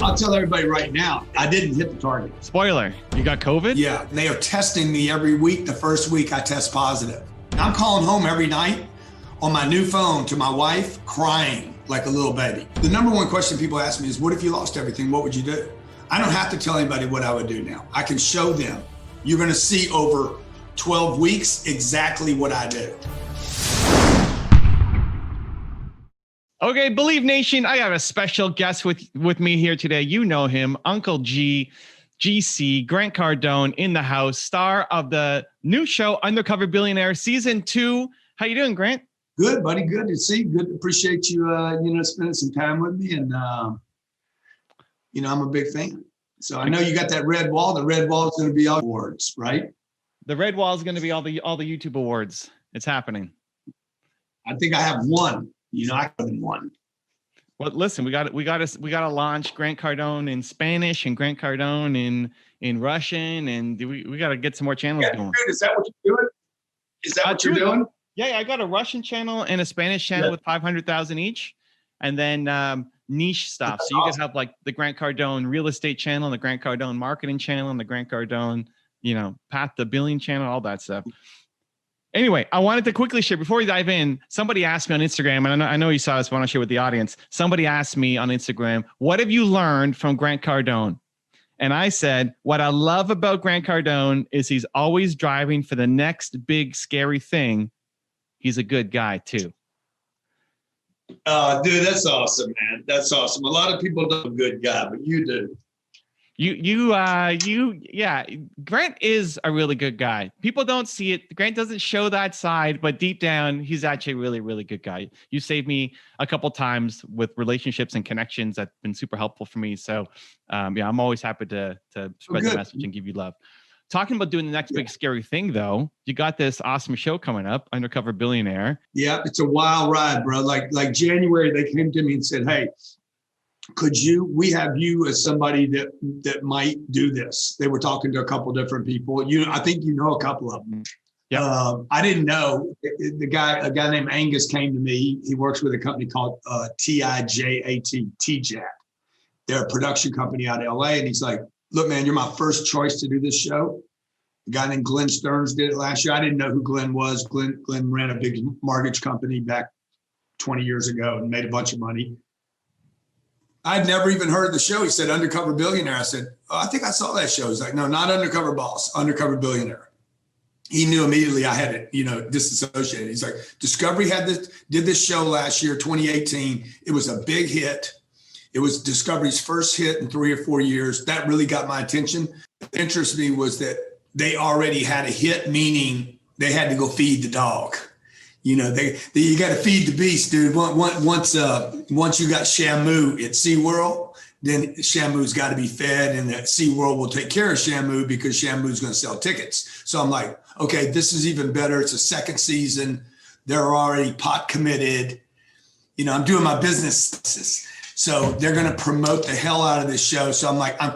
I'll tell everybody right now, I didn't hit the target. Spoiler, you got COVID? Yeah, they are testing me every week. The first week I test positive. I'm calling home every night on my new phone to my wife, crying like a little baby. The number one question people ask me is, what if you lost everything? What would you do? I don't have to tell anybody what I would do now. I can show them. You're going to see over 12 weeks exactly what I do. Okay, Believe Nation, I have a special guest with me here today. You know him, Uncle G, GC, Grant Cardone in the house, star of the new show, Undercover Billionaire, season 2. How you doing, Grant? Good, buddy. Good to see you. Good to appreciate you, spending some time with me. And, I'm a big fan. So I know you got that red wall. The red wall is going to be all awards, right? The red wall is going to be all the YouTube awards. It's happening. I think I have one. I haven't won. Well, listen, we got to launch Grant Cardone in Spanish and Grant Cardone in Russian, and we got to get some more channels going. Dude, is that what you're doing? Is that what you're doing? Yeah, I got a Russian channel and a Spanish channel with 500,000 each, and then niche stuff. That's so you can have like the Grant Cardone real estate channel, the Grant Cardone marketing channel, and the Grant Cardone, Path to Billion channel, all that stuff. Anyway, I wanted to quickly share before we dive in. Somebody asked me on Instagram, and I know you saw this, but I want to share with the audience. Somebody asked me on Instagram, what have you learned from Grant Cardone? And I said, what I love about Grant Cardone is he's always driving for the next big scary thing. He's a good guy too. Dude, that's awesome, man. That's awesome. A lot of people know a good guy, but you do. Yeah. Grant is a really good guy. People don't see it. Grant doesn't show that side, but deep down, he's actually a really, really good guy. You saved me a couple times with relationships and connections that's been super helpful for me. So, I'm always happy to spread the message and give you love. Talking about doing the next big scary thing, though, you got this awesome show coming up, Undercover Billionaire. Yeah, it's a wild ride, bro. Like January, they came to me and said, "Hey, we have you as somebody that might do this." They were talking to a couple different people. I think you know a couple of them. Yeah. I didn't know a guy named Angus came to me. He works with a company called TIJAT. They're a production company out of LA. And he's like, "Look, man, you're my first choice to do this show." A guy named Glenn Stearns did it last year. I didn't know who Glenn was. Glenn ran a big mortgage company back 20 years ago and made a bunch of money. I'd never even heard of the show. He said, Undercover Billionaire. I said, I think I saw that show. He's like, no, not Undercover Boss, Undercover Billionaire. He knew immediately I had it, disassociated. He's like, Discovery did this show last year, 2018. It was a big hit. It was Discovery's first hit in 3 or 4 years. That really got my attention. What interested me was that they already had a hit, meaning they had to go feed the dog. You got to feed the beast, dude. Once you got Shamu at SeaWorld, then Shamu's got to be fed, and that SeaWorld will take care of Shamu because Shamu's going to sell tickets. So I'm like, okay, this is even better. It's a second season. They're already pot committed. I'm doing my business. So they're going to promote the hell out of this show. So I'm like, I'm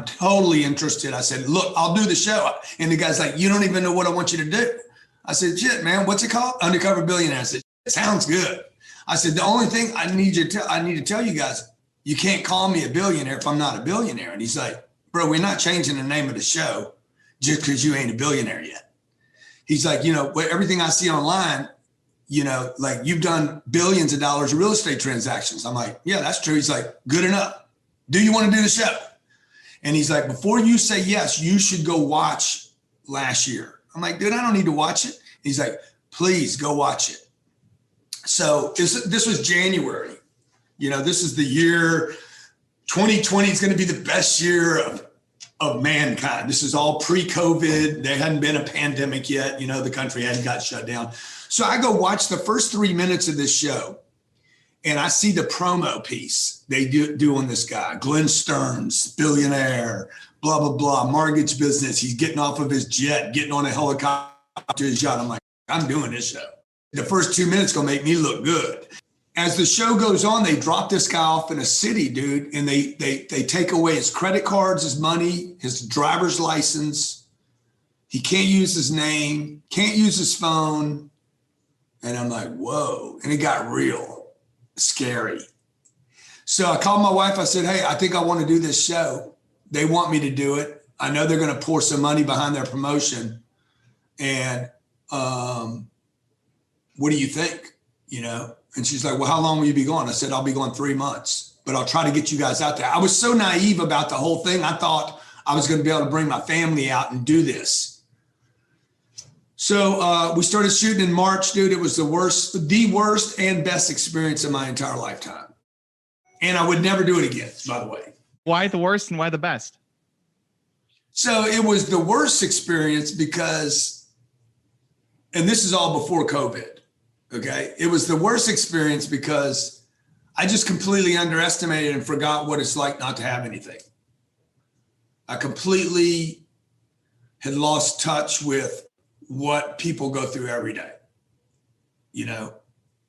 totally interested. I said, look, I'll do the show. And the guy's like, you don't even know what I want you to do. I said, shit, man, what's it called? Undercover Billionaire. I said, it sounds good. I said, the only thing I need to tell you guys, you can't call me a billionaire if I'm not a billionaire. And he's like, bro, we're not changing the name of the show just because you ain't a billionaire yet. He's like, everything I see online, like you've done billions of dollars of real estate transactions. I'm like, yeah, that's true. He's like, good enough. Do you want to do the show? And he's like, before you say yes, you should go watch last year. I'm like, dude, I don't need to watch it. He's like, please go watch it. So this was January. This is the year 2020 is going to be the best year of mankind. This is all pre-COVID. There hadn't been a pandemic yet. The country hadn't got shut down. So I go watch the first 3 minutes of this show, and I see the promo piece they do on this guy, Glenn Stearns, billionaire, blah, blah, blah, mortgage business. He's getting off of his jet, getting on a helicopter to his yacht. I'm like, I'm doing this show. The first 2 minutes going to make me look good. As the show goes on, they drop this guy off in a city, dude, and they take away his credit cards, his money, his driver's license. He can't use his name, can't use his phone. And I'm like, whoa. And it got real scary. So I called my wife. I said, hey, I think I want to do this show. They want me to do it. I know they're going to pour some money behind their promotion. And what do you think? You know? And she's like, well, how long will you be gone? I said, I'll be gone 3 months, but I'll try to get you guys out there. I was so naive about the whole thing. I thought I was going to be able to bring my family out and do this. So we started shooting in March, dude. It was the worst and best experience of my entire lifetime. And I would never do it again, by the way. Why the worst and why the best? So it was the worst experience because, and this is all before COVID, okay? It was the worst experience because I just completely underestimated and forgot what it's like not to have anything. I completely had lost touch with what people go through every day. You know,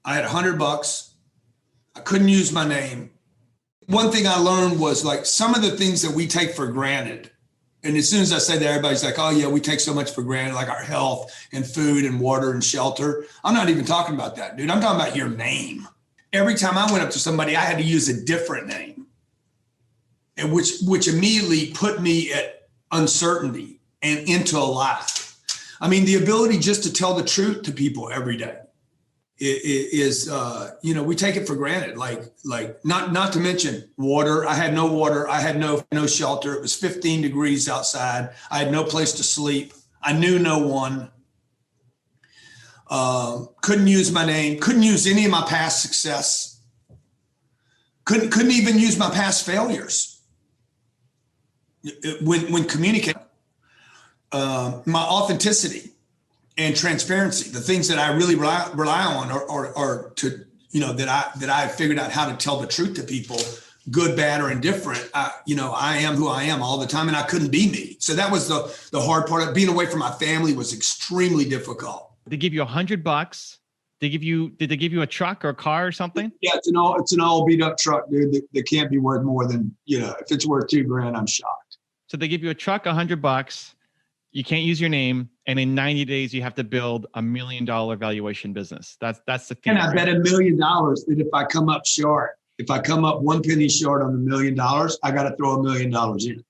I had $100. I couldn't use my name. One thing I learned was like some of the things that we take for granted. And as soon as I say that, everybody's like, oh yeah, we take so much for granted, like our health and food and water and shelter. I'm not even talking about that, dude. I'm talking about your name. Every time I went up to somebody, I had to use a different name, and which immediately put me at uncertainty and into a lie. I mean, the ability just to tell the truth to people every day is you know, we take it for granted. Like not to mention water. I had no water. I had no shelter. It was 15 degrees outside. I had no place to sleep. I knew no one. Couldn't use my name. Couldn't use any of my past success. Couldn't even use my past failures. When communicating, my authenticity and transparency, the things that I really rely on are to, you know, that I figured out how to tell the truth to people, good, bad, or indifferent. You know, I am who I am all the time, and I couldn't be me. So that was the hard part. Being away from my family was extremely difficult. They give you $100. Did they give you a truck or a car or something? Yeah, it's an all beat up truck, dude. That can't be worth more than, you know, if it's worth $2,000, I'm shocked. So they give you a truck, $100. You can't use your name, and in 90 days you have to build $1 million valuation business. That's the thing. And I bet $1 million that if I come up short, if I come up one penny short on $1 million, I got to throw $1 million in.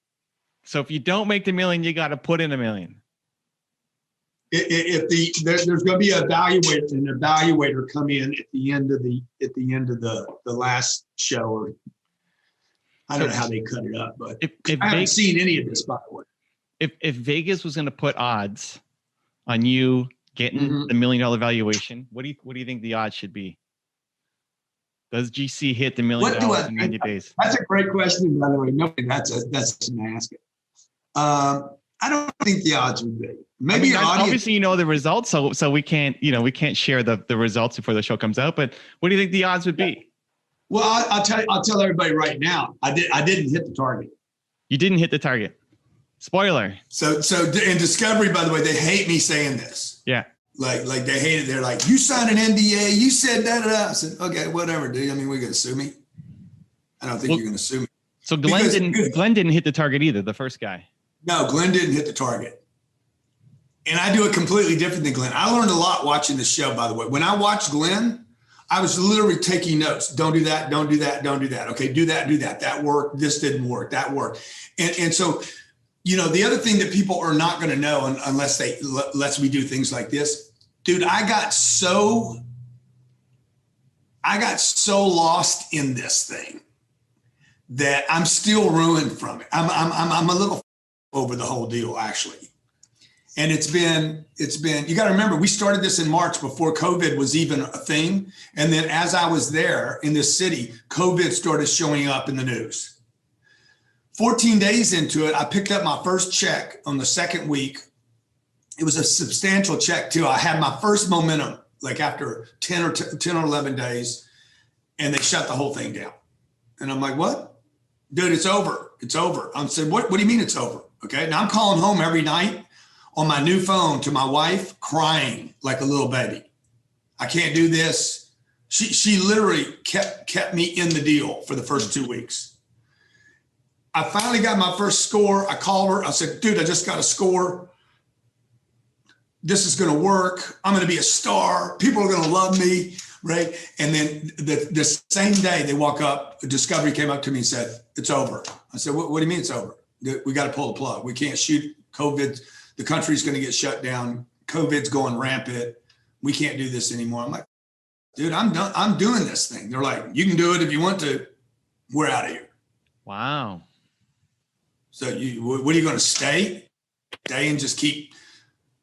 So if you don't make the million, you got to put in $1 million. There's going to be an evaluator come in at the end of the last show, or I don't know how they cut it up, but I haven't seen any of this, by the way. If Vegas was going to put odds on you getting the $1 million valuation, what do you think the odds should be? Does GC hit the $1 million in 90 days? That's a great question, by the way. No, that's an ask it. I don't think the odds would be. Maybe your audience. Obviously, you know the results, so we can't share the results before the show comes out. But what do you think the odds would be? Well, I'll tell everybody right now. I didn't hit the target. You didn't hit the target. Spoiler. So in Discovery, by the way, they hate me saying this. Yeah. Like they hate it. They're like, you signed an NDA. You said that. I said, okay, whatever, dude. I mean, we're gonna sue me. I don't think you're gonna sue me. So Glenn didn't hit the target either. The first guy. No, Glenn didn't hit the target. And I do it completely different than Glenn. I learned a lot watching the show, by the way. When I watched Glenn, I was literally taking notes. Don't do that. Don't do that. Don't do that. Okay, do that. Do that. That worked. This didn't work. That worked. And so, you know, the other thing that people are not going to know unless we do things like this, dude, I got so lost in this thing that I'm still ruined from it. I'm a little over the whole deal, actually. And it's been, you got to remember, we started this in March before COVID was even a thing. And then as I was there in this city, COVID started showing up in the news. 14 days into it, I picked up my first check on the second week. It was a substantial check too. I had my first momentum, like after 10 or 11 days, and they shut the whole thing down. And I'm like, what? Dude, it's over. It's over. I'm saying, what do you mean it's over? Okay. Now I'm calling home every night on my new phone to my wife, crying like a little baby. I can't do this. She literally kept me in the deal for the first 2 weeks. I finally got my first score. I called her. I said, dude, I just got a score. This is going to work. I'm going to be a star. People are going to love me. right? And then the same day they walk up, Discovery came up to me and said, it's over. I said, what do you mean it's over? We got to pull the plug. We can't shoot. COVID, the country's going to get shut down. COVID's going rampant. We can't do this anymore. I'm like, dude, I'm done. I'm doing this thing. They're like, you can do it if you want to. We're out of here. Wow. So what are you going to stay and just keep?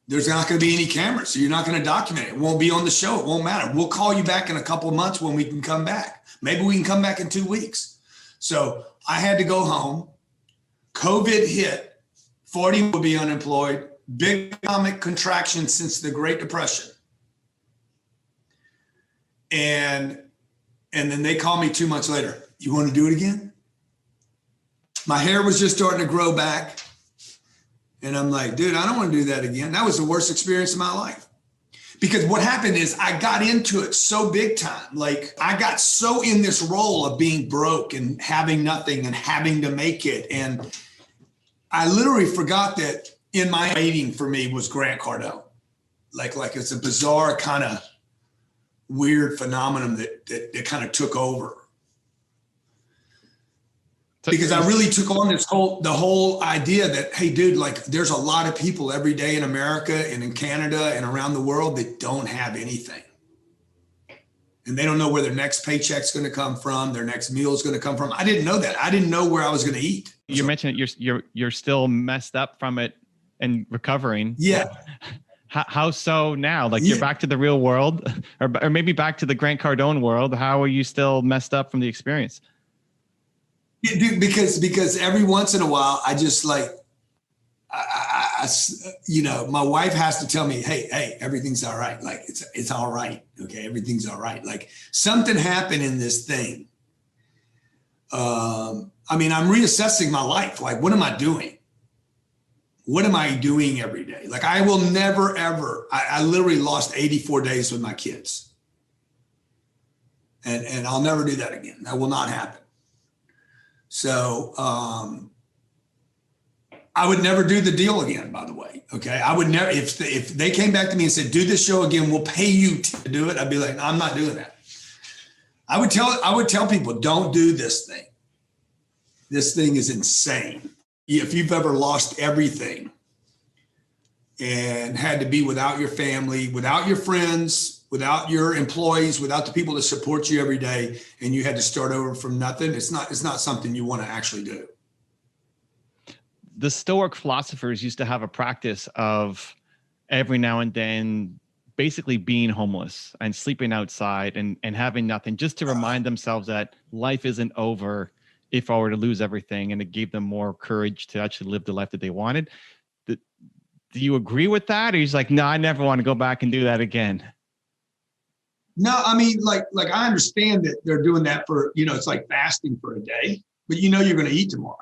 There's not going to be any cameras, so you're not going to document it. It won't be on the show. It won't matter. We'll call you back in a couple of months when we can come back. Maybe we can come back in 2 weeks. So I had to go home. COVID hit. 40 will be unemployed. Big economic contraction since the Great Depression. And then they call me 2 months later. You want to do it again? My hair was just starting to grow back. And I'm like, dude, I don't want to do that again. That was the worst experience of my life. Because what happened is I got into it so big time. Like I got so in this role of being broke and having nothing and having to make it. And I literally forgot that in my waiting for me was Grant Cardone. Like it's a bizarre kind of weird phenomenon that kind of took over. Because I really took on the whole idea that, hey, dude, like there's a lot of people every day in America and in Canada and around the world that don't have anything. And they don't know where their next paycheck's going to come from, their next meal is going to come from. I didn't know that. I didn't know where I was going to eat. You mentioned you're still messed up from it and recovering. Yeah. How so now? Like you're back to the real world or maybe back to the Grant Cardone world. How are you still messed up from the experience? Dude, because every once in a while, I just like, I my wife has to tell me, hey, everything's all right. Like it's all right. Okay. Everything's all right. Like something happened in this thing. I'm reassessing my life. Like, what am I doing? What am I doing every day? Like I will never, ever, I literally lost 84 days with my kids. And I'll never do that again. That will not happen. So I would never do the deal again, by the way. Okay. I would never, if they came back to me and said, do this show again, we'll pay you to do it. I'd be like, no, I'm not doing that. I would tell people, don't do this thing. This thing is insane. If you've ever lost everything and had to be without your family, without your friends, without your employees, without the people that support you every day, and you had to start over from nothing, it's not something you want to actually do. The Stoic philosophers used to have a practice of every now and then basically being homeless and sleeping outside and having nothing, just to remind themselves that life isn't over if I were to lose everything, and it gave them more courage to actually live the life that they wanted. Do you agree with that? Or he's like, no, I never want to go back and do that again. No, I mean, like I understand that they're doing that for, it's like fasting for a day, but you're going to eat tomorrow.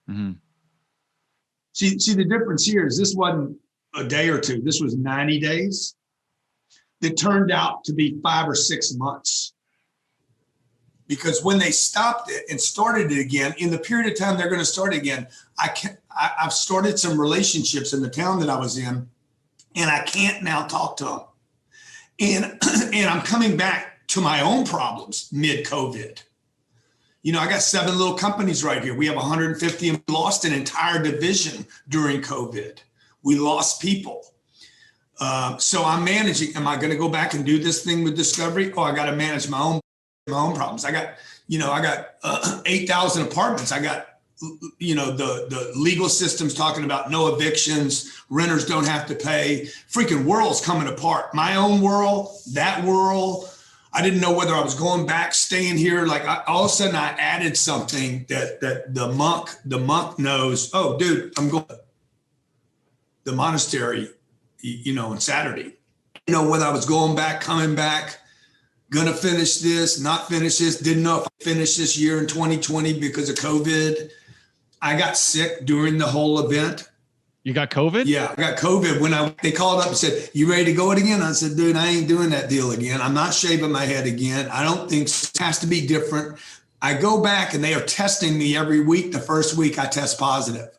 Mm-hmm. See, the difference here is this wasn't a day or two. This was 90 days that turned out to be 5 or 6 months. Because when they stopped it and started it again, in the period of time they're going to start again, I've started some relationships in the town that I was in, and I can't now talk to them. And I'm coming back to my own problems mid-COVID. I got 7 little companies right here. We have 150 and we lost an entire division during COVID. We lost people. So I'm managing. Am I going to go back and do this thing with Discovery? Oh, I got to manage my own problems. I got 8,000 apartments. I got, the legal system's talking about no evictions, renters don't have to pay. Freaking world's coming apart. My own world, that world. I didn't know whether I was going back, staying here. Like all of a sudden I added something that the monk knows. Oh, dude, I'm going to the monastery, on Saturday. Whether I was going back, coming back, gonna finish this, not finish this. Didn't know if I finished this year in 2020 because of COVID. I got sick during the whole event. You got COVID? Yeah, I got COVID when they called up and said, you ready to go it again? I said, dude, I ain't doing that deal again. I'm not shaving my head again. I don't think it has to be different. I go back and they are testing me every week. The first week I test positive.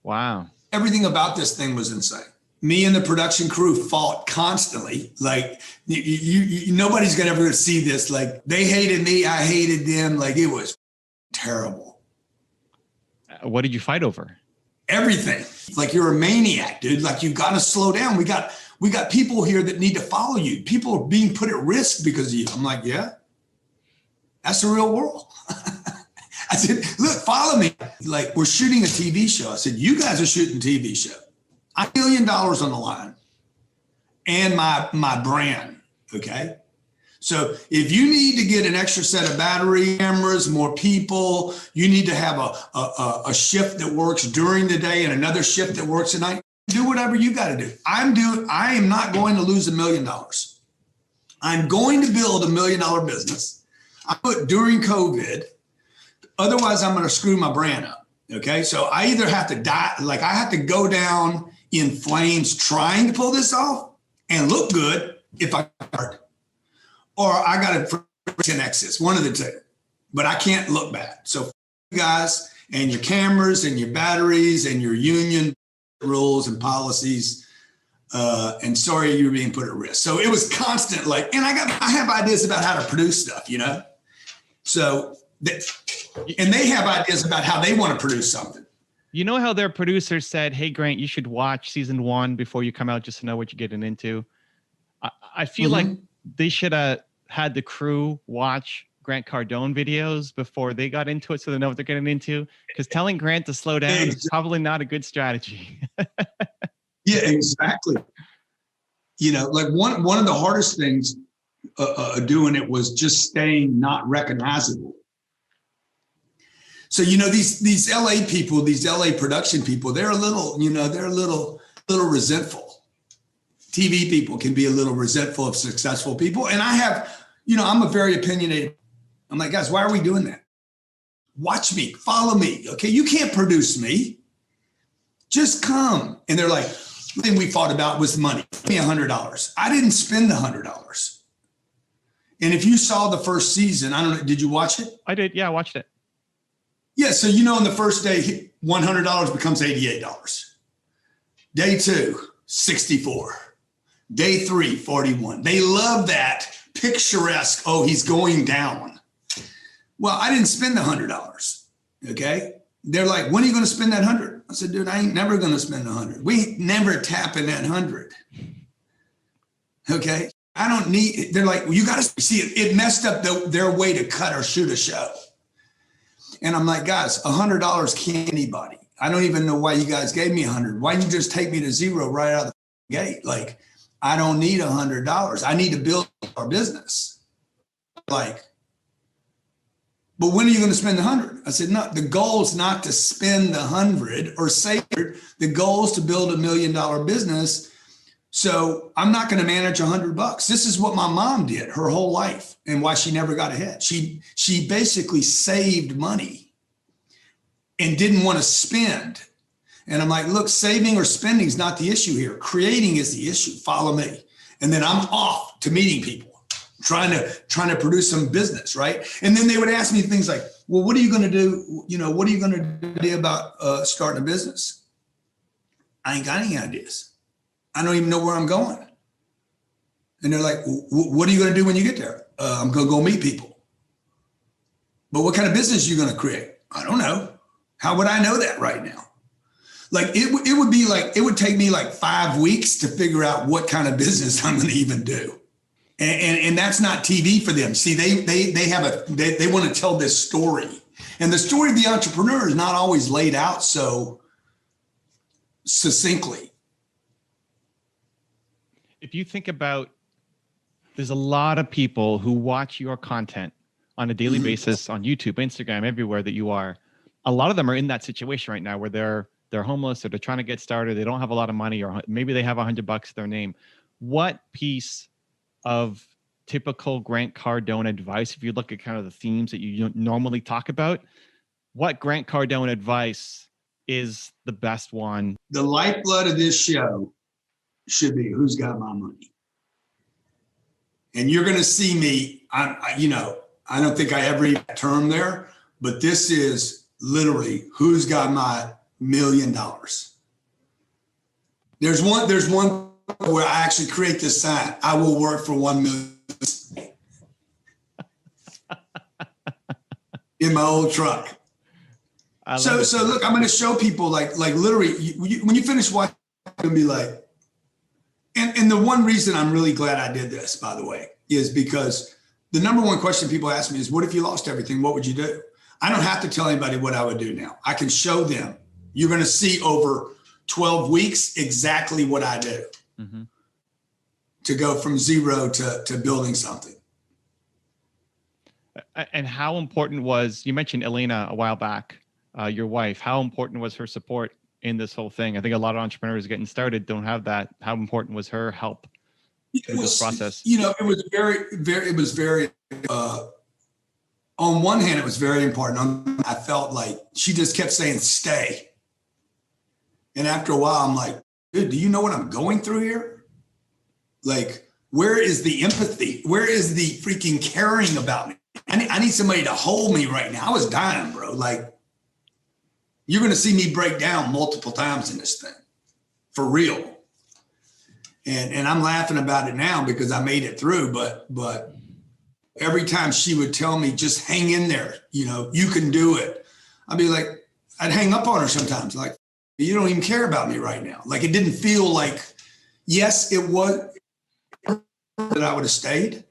Wow. Everything about this thing was insane. me and the production crew fought constantly. Like nobody's gonna ever see this. Like they hated me, I hated them. Like it was terrible. What did you fight over? Everything. Like you're a maniac, dude. Like you got to slow down. We got people here that need to follow you. People are being put at risk because of you. I'm like, yeah, that's the real world. I said, look, follow me. Like we're shooting a TV show. I said, you guys are shooting a TV show. $1 million on the line and my brand. Okay. So if you need to get an extra set of battery cameras, more people, you need to have a shift that works during the day and another shift that works at night, do whatever you got to do. I am not going to lose $1 million. I'm going to build $1 million business. I put during COVID, otherwise I'm going to screw my brand up. Okay. So I either have to die, like I have to go down in flames trying to pull this off and look good if I start. Or I got to 10X, one of the two, but I can't look bad. So you guys and your cameras and your batteries and your union rules and policies, and sorry you're being put at risk. So it was constant, like, and I have ideas about how to produce stuff, you know? So, and they have ideas about how they want to produce something. You know how their producers said, hey, Grant, you should watch season 1 before you come out just to know what you're getting into? I feel like they should have had the crew watch Grant Cardone videos before they got into it so they know what they're getting into. Because telling Grant to slow down is probably not a good strategy. Yeah, exactly. You know, like one of the hardest things doing it was just staying not recognizable. So, you know, these LA people, these LA production people, they're a little, you know, they're a little resentful. TV people can be a little resentful of successful people. And I have, you know, I'm a very opinionated. I'm like, guys, why are we doing that? Watch me, follow me. Okay. You can't produce me. Just come. And they're like, the thing we fought about was money. Give me $100. I didn't spend the $100. And if you saw the first season, I don't know, did you watch it? I did. Yeah, I watched it. Yeah. So, you know, on the first day, $100 becomes $88. Day 2, 64. Day 3, 41. They love that picturesque, oh, he's going down. Well, I didn't spend the $100. Okay. They're like, when are you going to spend that 100? I said, dude, I ain't never going to spend 100. We ain't never tapping that 100. Okay. I don't need, they're like, well, you got to see it. It messed up their way to cut or shoot a show. And I'm like, guys, $100 can't anybody. I don't even know why you guys gave me 100. Why didn't you just take me to zero right out of the gate? Like, I don't need $100. I need to build our business. Like, but when are you going to spend the 100? I said, no, the goal is not to spend the 100 or save it. The goal is to build $1 million business. So I'm not going to manage $100. This is what my mom did her whole life and why she never got ahead. She basically saved money and didn't want to spend. And I'm like, look, saving or spending is not the issue here. Creating is the issue. Follow me. And then I'm off to meeting people, trying to produce some business, right? And then they would ask me things like, well, what are you going to do? You know, what are you going to do about starting a business? I ain't got any ideas. I don't even know where I'm going. And they're like, what are you going to do when you get there? I'm going to go meet people. But what kind of business are you going to create? I don't know. How would I know that right now? Like it would be like, it would take me like 5 weeks to figure out what kind of business I'm going to even do. And that's not TV for them. See, they want to tell this story. And the story of the entrepreneur is not always laid out so succinctly. If you think about, there's a lot of people who watch your content on a daily basis on YouTube, Instagram, everywhere that you are. A lot of them are in that situation right now where they're homeless or they're trying to get started. They don't have a lot of money, or maybe they have $100 to their name. What piece of typical Grant Cardone advice, if you look at kind of the themes that you normally talk about, what Grant Cardone advice is the best one? The lifeblood of this show should be, who's got my money? And you're going to see me, I don't think I ever even term there, but this is literally, who's got my $1 million? There's one where I actually create this sign. I will work for 1 million in my old truck. So look, I'm going to show people like literally when you finish watching, you'll be like, and the one reason I'm really glad I did this, by the way, is because the number one question people ask me is, what if you lost everything? What would you do? I don't have to tell anybody what I would do now. I can show them. You're going to see over 12 weeks exactly what I do to go from zero to building something. And how important was, you mentioned Elena a while back, your wife, how important was her support in this whole thing? I think a lot of entrepreneurs getting started don't have that. How important was her help through this process? It was very, on one hand, it was very important. I felt like she just kept saying, stay. And after a while, I'm like, dude, do you know what I'm going through here? Like, where is the empathy? Where is the freaking caring about me? I need somebody to hold me right now. I was dying, bro. Like, you're going to see me break down multiple times in this thing, for real. And I'm laughing about it now because I made it through. But every time she would tell me, just hang in there, you can do it. I'd be like, I'd hang up on her sometimes. Like, you don't even care about me right now. Like, it didn't feel like, yes, it was that I would have stayed.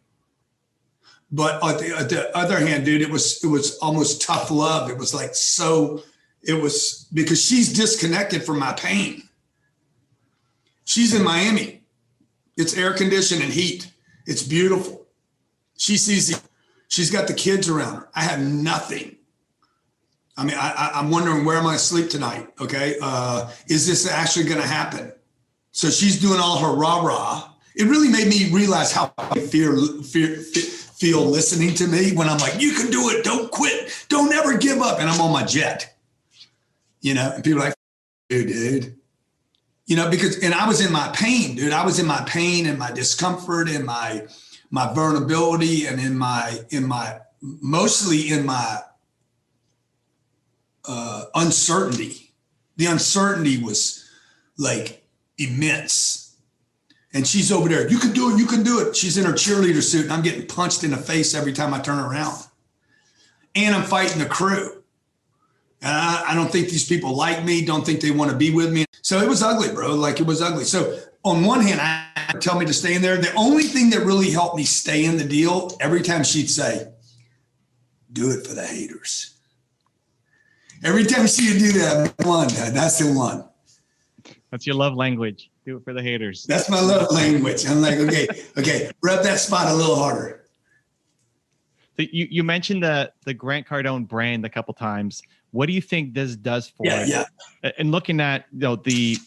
But on the other hand, dude, it was almost tough love. It was like, it was because she's disconnected from my pain. She's in Miami. It's air conditioned and heat. It's beautiful. She's got the kids around her. I have nothing. I mean, I'm wondering, where am I asleep tonight? Okay. Is this actually going to happen? So she's doing all her rah-rah. It really made me realize how I feel listening to me when I'm like, you can do it. Don't quit. Don't ever give up. And I'm on my jet, and people are like, dude, and I was in my pain, dude. I was in my pain and my discomfort and my vulnerability and mostly in my uncertainty. The uncertainty was like immense. And she's over there. You can do it. You can do it. She's in her cheerleader suit and I'm getting punched in the face every time I turn around. And I'm fighting the crew. And I don't think these people like me, don't think they want to be with me. So it was ugly, bro. Like, it was ugly. So on one hand, I tell me to stay in there. The only thing that really helped me stay in the deal, every time she'd say, do it for the haters. Every time she would do that, that's the one. That's your love language. Do it for the haters. That's my love language. I'm like, okay, rub that spot a little harder. So you mentioned the Grant Cardone brand a couple times. What do you think this does for it? Yeah. And looking at the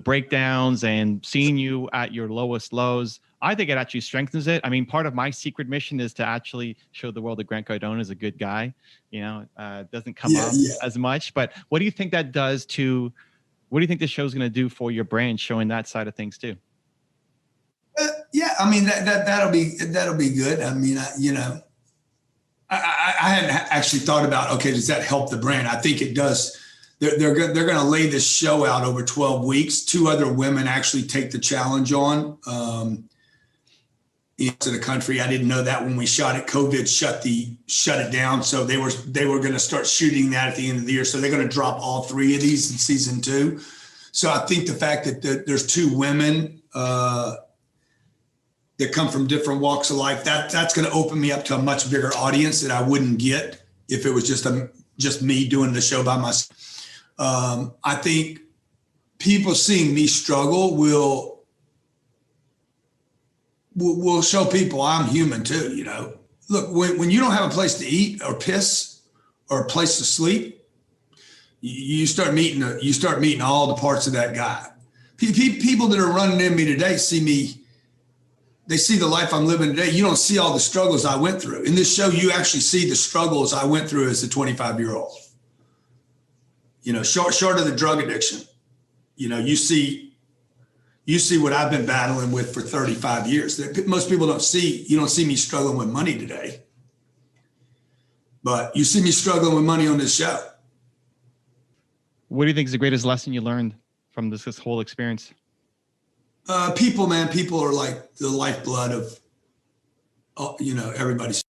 breakdowns and seeing you at your lowest lows, I think it actually strengthens it. I mean, part of my secret mission is to actually show the world that Grant Cardone is a good guy. Doesn't come up as much. But what do you think that does to? What do you think this show is going to do for your brand, showing that side of things too? I mean that'll be good. I mean, I hadn't actually thought about, okay, does that help the brand? I think it does. They're going to lay this show out over 12 weeks. 2 other women actually take the challenge on into the country. I didn't know that when we shot it. COVID shut it down. So they were going to start shooting that at the end of the year. So they're going to drop all 3 of these in season 2. So I think the fact that there's 2 women that come from different walks of life, that's going to open me up to a much bigger audience that I wouldn't get if it was just me doing the show by myself. I think people seeing me struggle will show people I'm human too. Look, when you don't have a place to eat or piss or a place to sleep, you start meeting all the parts of that guy. People that are running into me today they see the life I'm living today. You don't see all the struggles I went through. In this show, you actually see the struggles I went through as a 25-year-old. Short of the drug addiction. You see what I've been battling with for 35 years. That most people don't see. You don't see me struggling with money today. But you see me struggling with money on this show. What do you think is the greatest lesson you learned from this whole experience? People, man, people are like the lifeblood of, everybody's